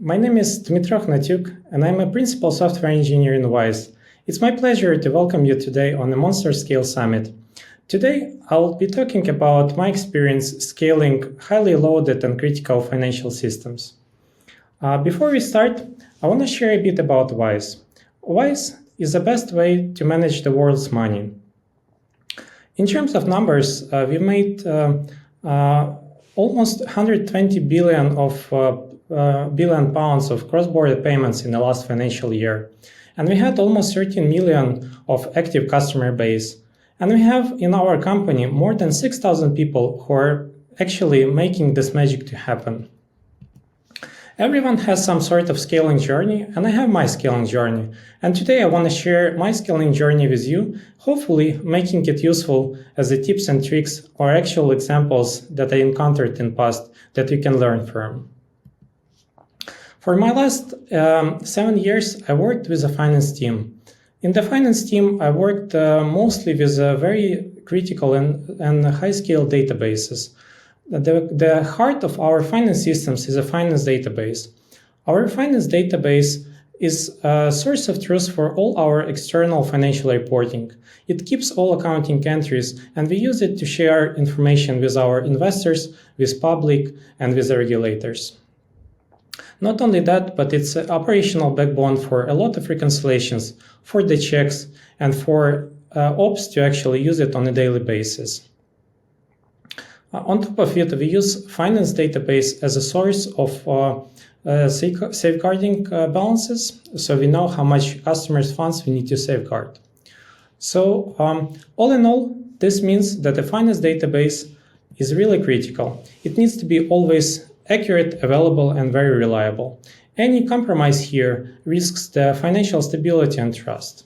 My name is Dmytro Hnatiuk, and I'm a principal software engineer in WISE. It's my pleasure to welcome you today on the Monster Scale Summit. Today, I'll be talking about my experience scaling highly loaded and critical financial systems. Before we start, I want to share a bit about WISE. WISE is the best way to manage the world's money. In terms of numbers, we made almost 120 billion pounds of cross-border payments in the last financial year. And we had almost 13 million of active customer base. And we have in our company more than 6,000 people who are actually making this magic to happen. Everyone has some sort of scaling journey, and I have my scaling journey. And today I want to share my scaling journey with you, hopefully making it useful as the tips and tricks or actual examples that I encountered in the past that you can learn from. For my last 7 years, I worked with a finance team. In the finance team, I worked mostly with very critical and high-scale databases. The heart of our finance systems is a finance database. Our finance database is a source of truth for all our external financial reporting. It keeps all accounting entries, and we use it to share information with our investors, with public, and with the regulators. Not only that, but it's an operational backbone for a lot of reconciliations, for the checks, and for ops to actually use it on a daily basis. On top of it, we use finance database as a source of safeguarding balances, so we know how much customers' funds we need to safeguard. So all in all, this means that the finance database is really critical. It needs to be always accurate, available, and very reliable. Any compromise here risks the financial stability and trust.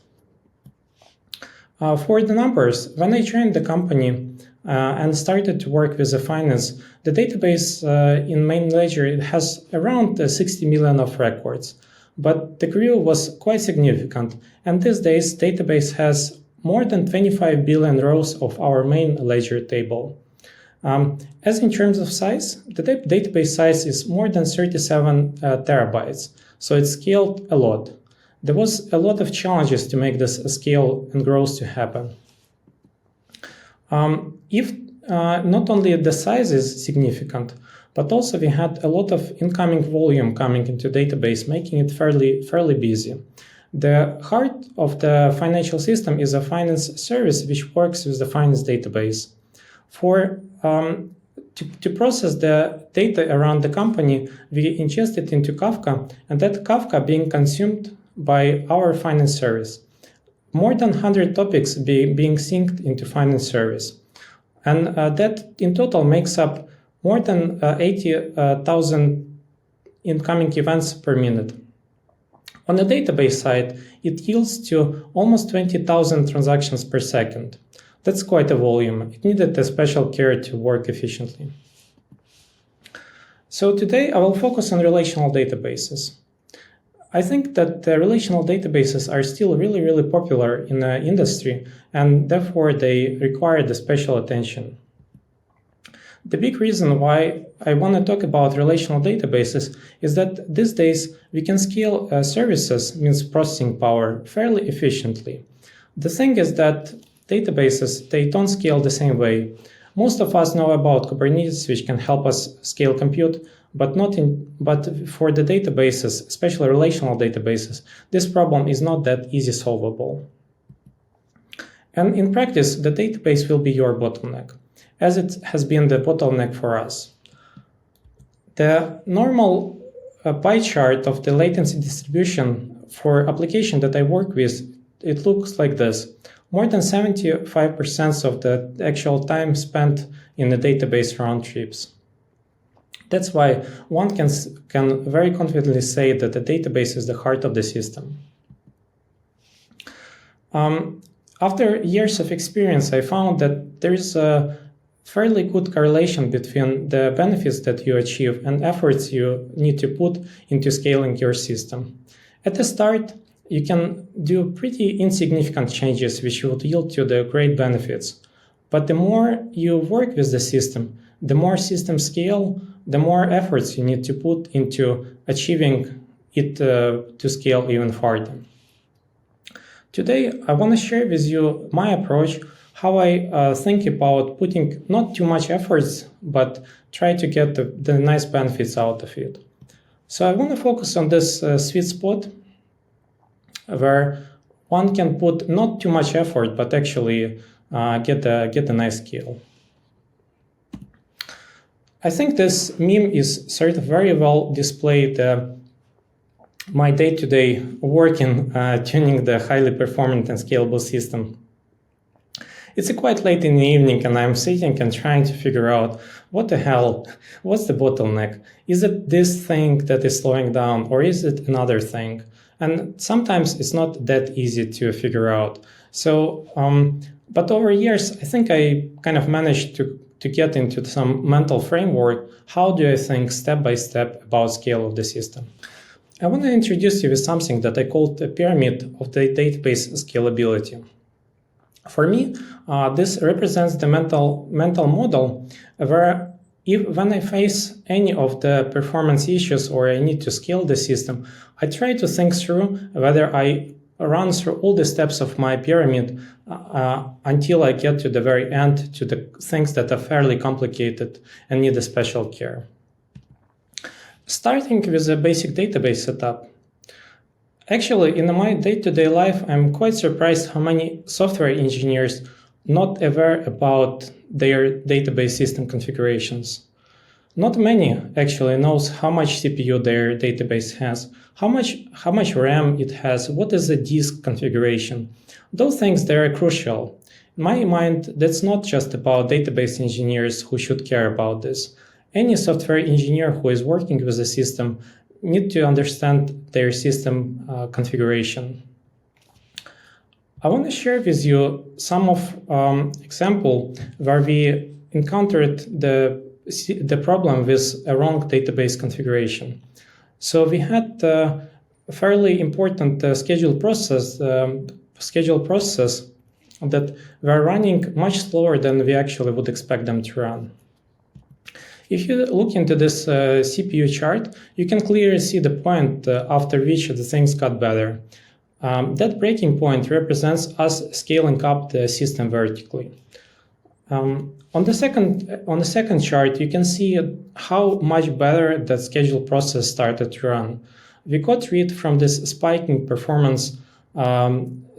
For the numbers, when I joined the company and started to work with the finance, the database in main ledger it has around 60 million of records, but the crew was quite significant, and these days database has more than 25 billion rows of our main ledger table. As in terms of size, the database size is more than 37 terabytes, so it's scaled a lot. There was a lot of challenges to make this scale and growth to happen. If not only the size is significant, but also we had a lot of incoming volume coming into database, making it fairly busy. The heart of the financial system is a finance service which works with the finance database. To process the data around the company, we ingest it into Kafka, and that Kafka being consumed by our finance service. More than 100 topics being synced into finance service. And that in total makes up more than 80,000 incoming events per minute. On the database side, it yields to almost 20,000 transactions per second. That's quite a volume. It needed a special care to work efficiently. So today I will focus on relational databases. I think that the relational databases are still really popular in the industry, and therefore they require the special attention. The big reason why I want to talk about relational databases is that these days we can scale services, means processing power, fairly efficiently. The thing is that databases, they don't scale the same way. Most of us know about Kubernetes, which can help us scale compute, but for the databases, especially relational databases, this problem is not that easy solvable. And in practice, the database will be your bottleneck, as it has been the bottleneck for us. The normal pie chart of the latency distribution for application that I work with, it looks like this. More than 75% of the actual time spent in the database round trips. That's why one can very confidently say that the database is the heart of the system. After years of experience, I found that there is a fairly good correlation between the benefits that you achieve and efforts you need to put into scaling your system. At the start, you can do pretty insignificant changes which would yield to the great benefits. But the more you work with the system, the more system scale, the more efforts you need to put into achieving it to scale even farther. Today, I want to share with you my approach, how I think about putting not too much efforts, but try to get the nice benefits out of it. So I want to focus on this sweet spot where one can put not too much effort, but actually get a nice scale. I think this meme is sort of very well displayed my day-to-day work in tuning the highly performant and scalable system. It's quite late in the evening and I'm sitting and trying to figure out what the hell, what's the bottleneck? Is it this thing that is slowing down or is it another thing? And sometimes it's not that easy to figure out. So, but over years, I think I kind of managed to get into some mental framework. How do I think step by step about scale of the system? I want to introduce you with something that I call the pyramid of the database scalability. For me, this represents the mental model where when I face any of the performance issues or I need to scale the system, I try to think through whether I run through all the steps of my pyramid until I get to the very end, to the things that are fairly complicated and need a special care. Starting with a basic database setup. Actually, in my day-to-day life, I'm quite surprised how many software engineers not aware about their database system configurations. Not many actually knows how much CPU their database has, how much RAM it has, what is the disk configuration. Those things, they are crucial. In my mind, that's not just about database engineers who should care about this. Any software engineer who is working with the system need to understand their system configuration. I want to share with you some of example where we encountered the problem with a wrong database configuration. So we had a fairly important schedule process that were running much slower than we actually would expect them to run. If you look into this CPU chart, you can clearly see the point after which the things got better. That breaking point represents us scaling up the system vertically. On the second chart, you can see how much better that schedule process started to run. We got rid from this spiking performance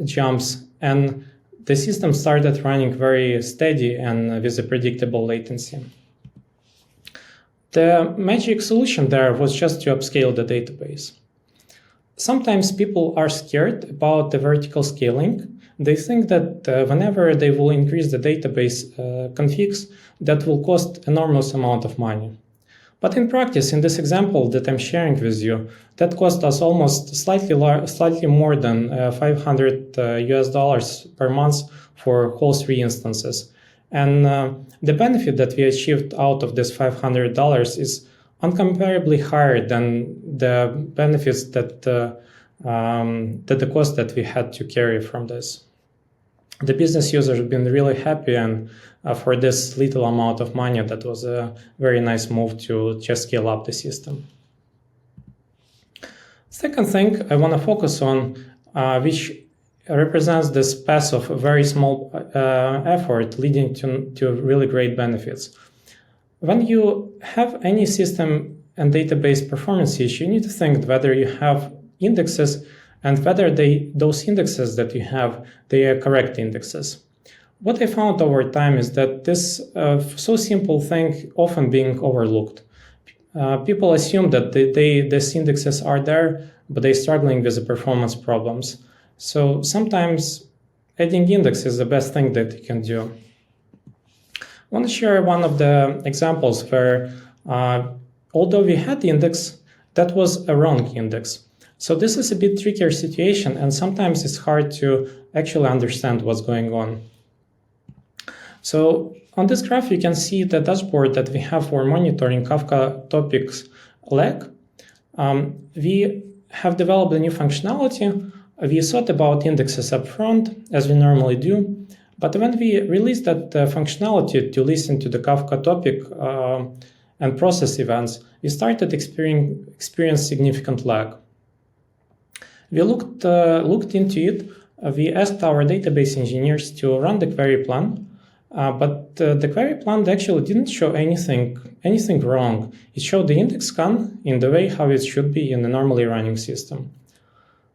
jumps, and the system started running very steady and with a predictable latency. The magic solution there was just to upscale the database. Sometimes people are scared about the vertical scaling. They think that whenever they will increase the database configs, that will cost enormous amount of money. But in practice, in this example that I'm sharing with you, that cost us almost slightly more than $500 per month for whole 3 instances. And the benefit that we achieved out of this $500 is incomparably higher than the benefits that the cost that we had to carry from this. The business users have been really happy, and for this little amount of money, that was a very nice move to just scale up the system. Second thing I want to focus on, which represents this path of a very small effort leading to really great benefits. When you have any system and database performance issue, you need to think whether you have indexes and whether those indexes that you have, they are correct indexes. What I found over time is that this so simple thing often being overlooked. People assume that these indexes are there, but they're struggling with the performance problems. So sometimes adding index is the best thing that you can do. I want to share one of the examples where, although we had the index, that was a wrong index. So this is a bit trickier situation, and sometimes it's hard to actually understand what's going on. So on this graph, you can see the dashboard that we have for monitoring Kafka topics lag. We have developed a new functionality. We thought about indexes up front, as we normally do. But when we released that functionality to listen to the Kafka topic, and process events, we started experience significant lag. We looked into it. We asked our database engineers to run the query plan, but the query plan actually didn't show anything wrong. It showed the index scan in the way how it should be in a normally running system.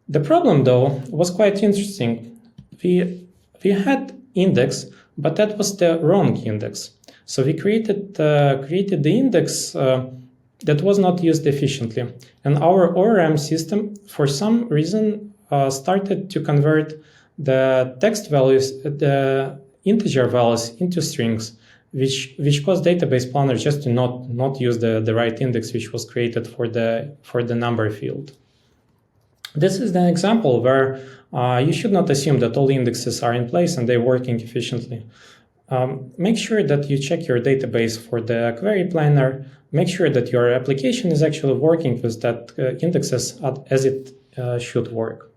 The problem, though, was quite interesting. We had index, but that was the wrong index. So we created the index that was not used efficiently, and our ORM system, for some reason, started to convert the text values, the integer values, into strings, which caused database planner just to not use the right index which was created for the number field. This is an example where you should not assume that all indexes are in place and they're working efficiently. Make sure that you check your database for the query planner. Make sure that your application is actually working with that indexes as it should work.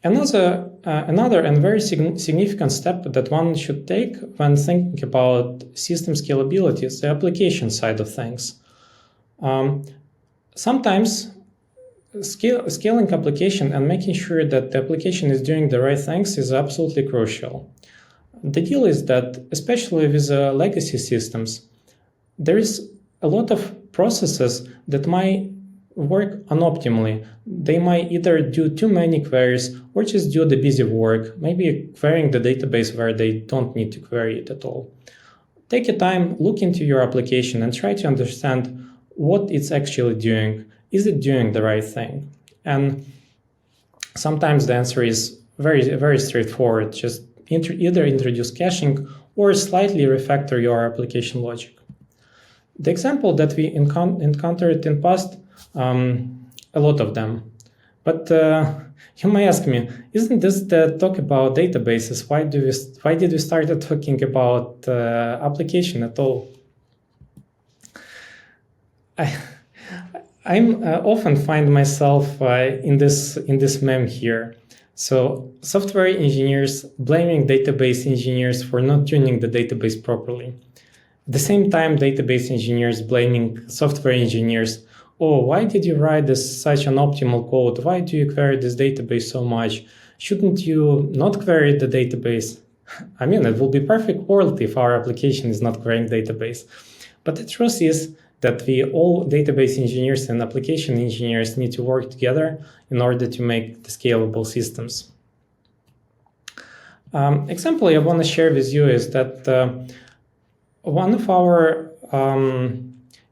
Another and very significant step that one should take when thinking about system scalability is the application side of things. Sometimes scaling application and making sure that the application is doing the right things is absolutely crucial. The deal is that, especially with legacy systems, there is a lot of processes that might work unoptimally. They might either do too many queries or just do the busy work, maybe querying the database where they don't need to query it at all. Take your time, look into your application and try to understand what it's actually doing. Is it doing the right thing? And sometimes the answer is very, very straightforward. Just either introduce caching or slightly refactor your application logic. The example that we encountered in past, a lot of them. But you may ask me, isn't this the talk about databases? Why did we start talking about application at all? I often find myself in this meme here. So software engineers blaming database engineers for not tuning the database properly. At the same time, database engineers blaming software engineers. Oh, why did you write such an optimal code? Why do you query this database so much? Shouldn't you not query the database? I mean, it will be perfect world if our application is not querying database. But the truth is that we all database engineers and application engineers need to work together in order to make the scalable systems. Example I want to share with you is that one of our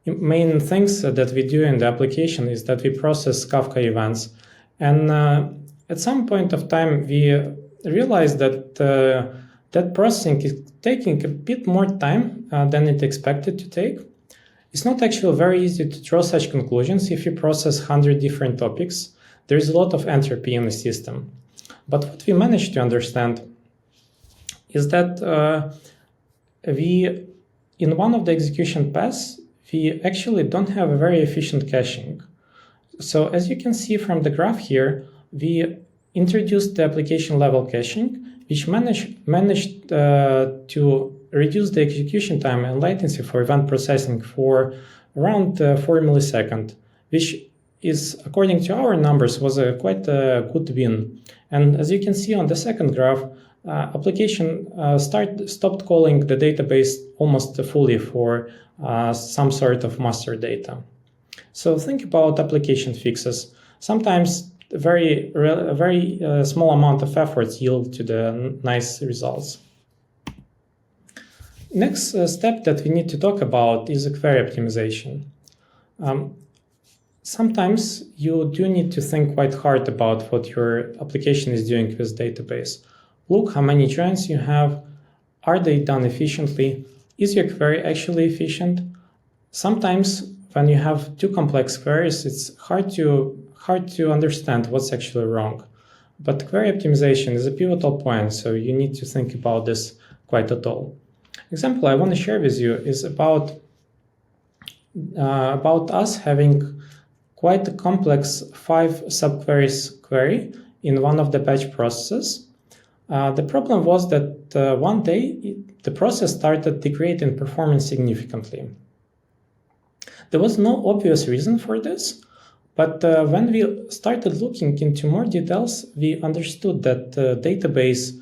main things that we do in the application is that we process Kafka events. And at some point of time, we realized that that processing is taking a bit more time than it expected to take. It's not actually very easy to draw such conclusions if you process 100 different topics. There's a lot of entropy in the system. But what we managed to understand is that in one of the execution paths, we actually don't have a very efficient caching. So as you can see from the graph here, we introduced the application level caching, which managed to reduce the execution time and latency for event processing for around 4 milliseconds, which is, according to our numbers, was quite a good win. And as you can see on the second graph, application stopped calling the database almost fully for some sort of master data. So think about application fixes. Sometimes a very small amount of efforts yield to the nice results. Next step that we need to talk about is a query optimization. Sometimes you do need to think quite hard about what your application is doing with database. Look how many joins you have. Are they done efficiently? Is your query actually efficient? Sometimes when you have too complex queries, it's hard to understand what's actually wrong. But query optimization is a pivotal point, so you need to think about this quite at all. Example I want to share with you is about us having quite a complex 5 subqueries query in one of the batch processes. The problem was that one day the process started degrading performance significantly. There was no obvious reason for this, but when we started looking into more details, we understood that the database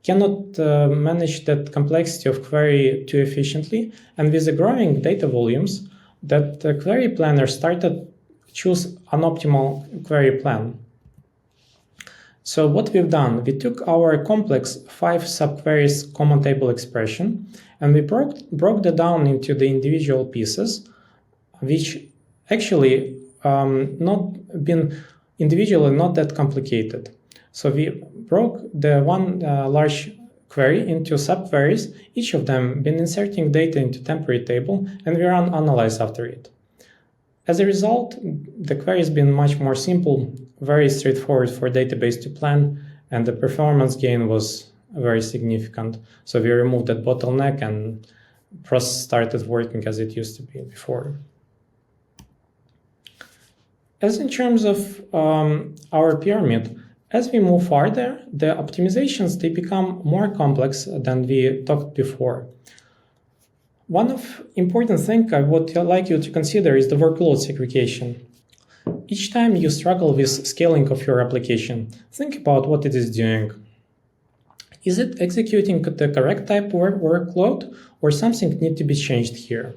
cannot manage that complexity of query too efficiently, and with the growing data volumes, that the query planner started choose an optimal query plan. So what we've done, we took our complex 5 subqueries common table expression, and we broke that down into the individual pieces, which actually not been individually not that complicated. So we broke the one large query into subqueries, each of them been inserting data into temporary table, and we run analyze after it. As a result, the query has been much more simple, very straightforward for database to plan, and the performance gain was very significant. So we removed that bottleneck and process started working as it used to be before. As in terms of our pyramid, as we move farther, the optimizations, they become more complex than we talked before. One of important thing I would like you to consider is the workload segregation. Each time you struggle with scaling of your application, think about what it is doing. Is it executing the correct type of workload, or something needs to be changed here?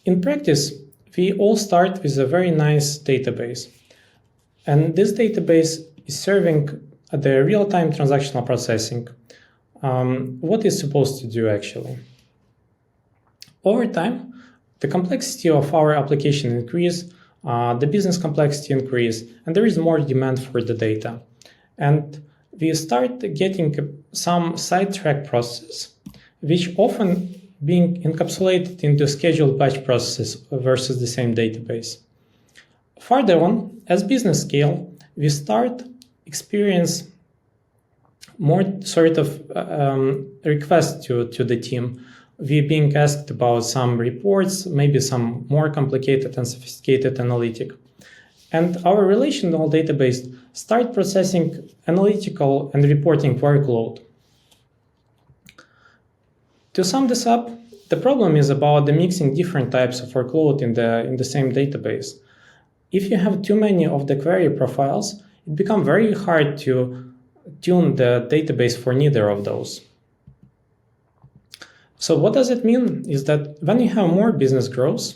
In practice, we all start with a very nice database. And this database is serving the real-time transactional processing. What is supposed to do actually? Over time, the complexity of our application increase, the business complexity increase, and there is more demand for the data. And we start getting some sidetrack process, which often being encapsulated into scheduled batch processes versus the same database. Further on, as business scale, we start experience more sort of requests to the team. We're being asked about some reports, maybe some more complicated and sophisticated analytic. And our relational database start processing analytical and reporting workload. To sum this up, the problem is about the mixing different types of workload in the same database. If you have too many of the query profiles, it becomes very hard to tune the database for neither of those. So what does it mean is that when you have more business growth,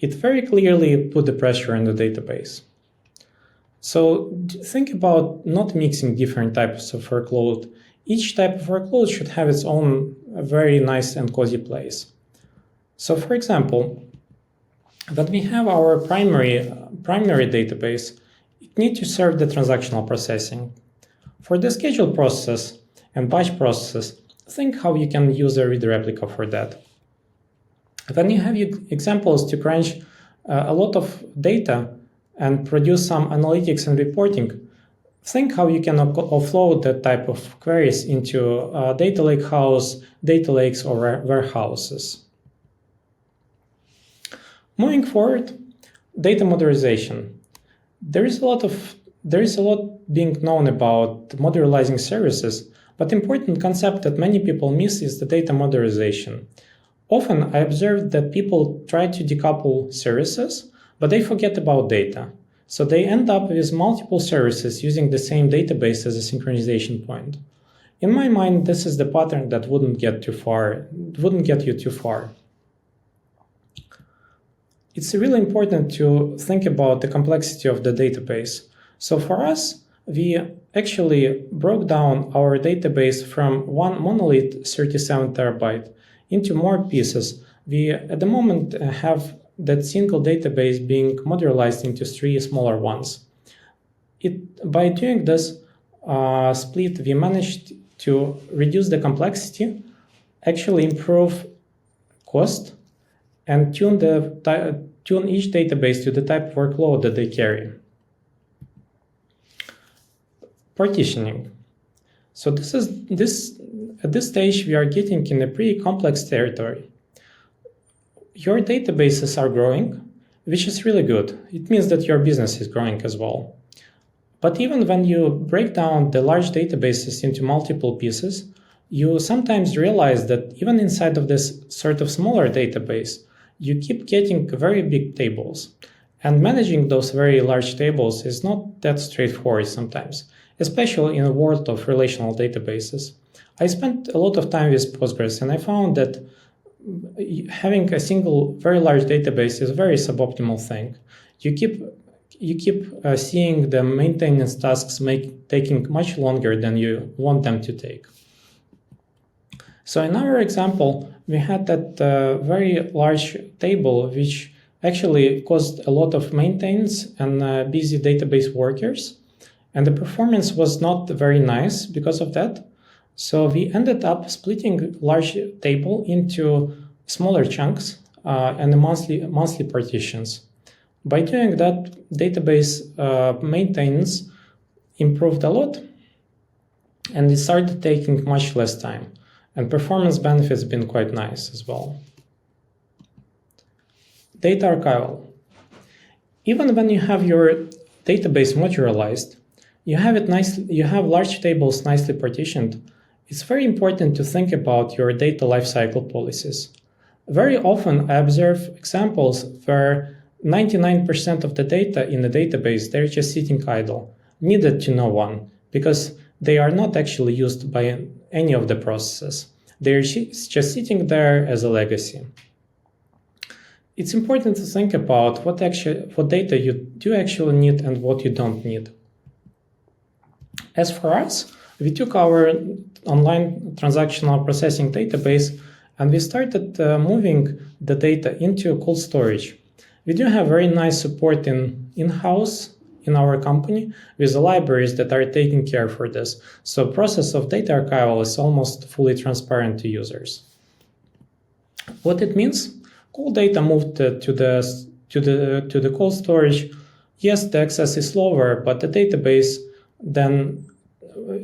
it very clearly put the pressure on the database. So think about not mixing different types of workload. Each type of workload should have its own very nice and cozy place. So for example, when we have our primary database, it needs to serve the transactional processing. For the schedule process and batch process, think how you can use a read replica for that. When you have examples to crunch a lot of data and produce some analytics and reporting, think how you can offload that type of queries into data lakehouse, data lakes, or warehouses. Moving forward, data modularization. There is a lot being known about modularizing services, but important concept that many people miss is the data modularization. Often I observe that people try to decouple services, but they forget about data. So they end up with multiple services using the same database as a synchronization point. In my mind, this is the pattern that wouldn't get you too far. It's really important to think about the complexity of the database. So for us, we actually broke down our database from one monolith 37 terabyte into more pieces. We at the moment have that single database being modularized into 3 smaller ones. By doing this split, we managed to reduce the complexity, actually improve cost, and tune each database to the type of workload that they carry. Partitioning. So at this stage, we are getting in a pretty complex territory. Your databases are growing, which is really good. It means that your business is growing as well. But even when you break down the large databases into multiple pieces, you sometimes realize that even inside of this sort of smaller database, you keep getting very big tables. And managing those very large tables is not that straightforward sometimes, especially in the world of relational databases. I spent a lot of time with Postgres, and I found that having a single very large database is a very suboptimal thing. You keep seeing the maintenance tasks taking much longer than you want them to take. So in our example, we had that very large table which actually caused a lot of maintenance and busy database workers, and the performance was not very nice because of that. So we ended up splitting large table into smaller chunks and monthly partitions. By doing that, database maintenance improved a lot, and it started taking much less time. And performance benefits have been quite nice as well. Data archival. Even when you have your database modularized, you have large tables nicely partitioned. It's very important to think about your data lifecycle policies. Very often I observe examples where 99% of the data in the database, they're just sitting idle, needed to no one, because they are not actually used by any of the processes. They're just sitting there as a legacy. It's important to think about what data you do actually need and what you don't need. As for us, we took our online transactional processing database and we started moving the data into cold storage. We do have very nice support in-house in our company with the libraries that are taking care for this. So process of data archival is almost fully transparent to users. What it means? Cold data moved to the cold storage. Yes, the access is slower, but the database then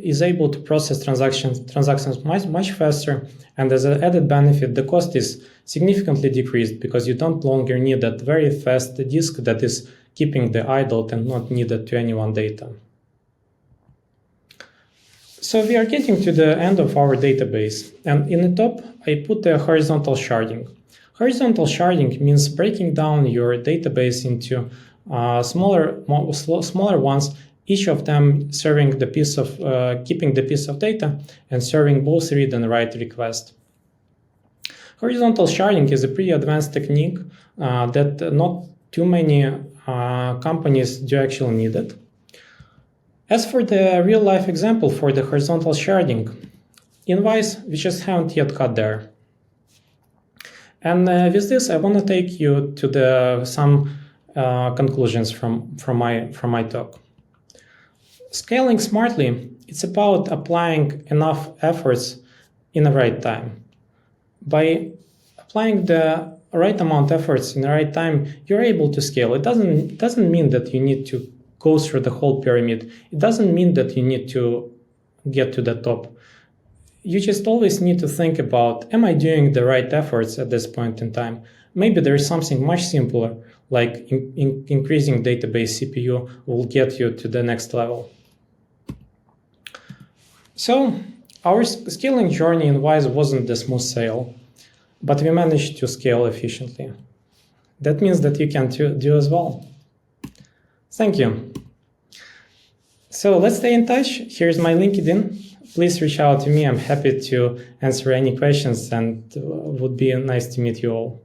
is able to process transactions much faster, and as an added benefit, the cost is significantly decreased because you don't longer need that very fast disk that is keeping the idle and not needed to any one data. So we are getting to the end of our database, and in the top I put the horizontal sharding. Horizontal sharding means breaking down your database into smaller ones, each of them serving the piece of keeping the piece of data and serving both read and write request. Horizontal sharding is a pretty advanced technique that not too many companies do actually need it. As for the real-life example for the horizontal sharding, in Wise we just haven't yet got there. And with this, I want to take you to some conclusions from my talk. Scaling smartly, it's about applying enough efforts in the right time. By applying the right amount of efforts in the right time, you're able to scale. It doesn't mean that you need to go through the whole pyramid. It doesn't mean that you need to get to the top. You just always need to think about, am I doing the right efforts at this point in time? Maybe there is something much simpler, like increasing database CPU will get you to the next level. So our scaling journey in Wise wasn't the smooth sail, but we managed to scale efficiently. That means that you can do as well. Thank you. So let's stay in touch. Here's my LinkedIn. Please reach out to me. I'm happy to answer any questions and would be nice to meet you all.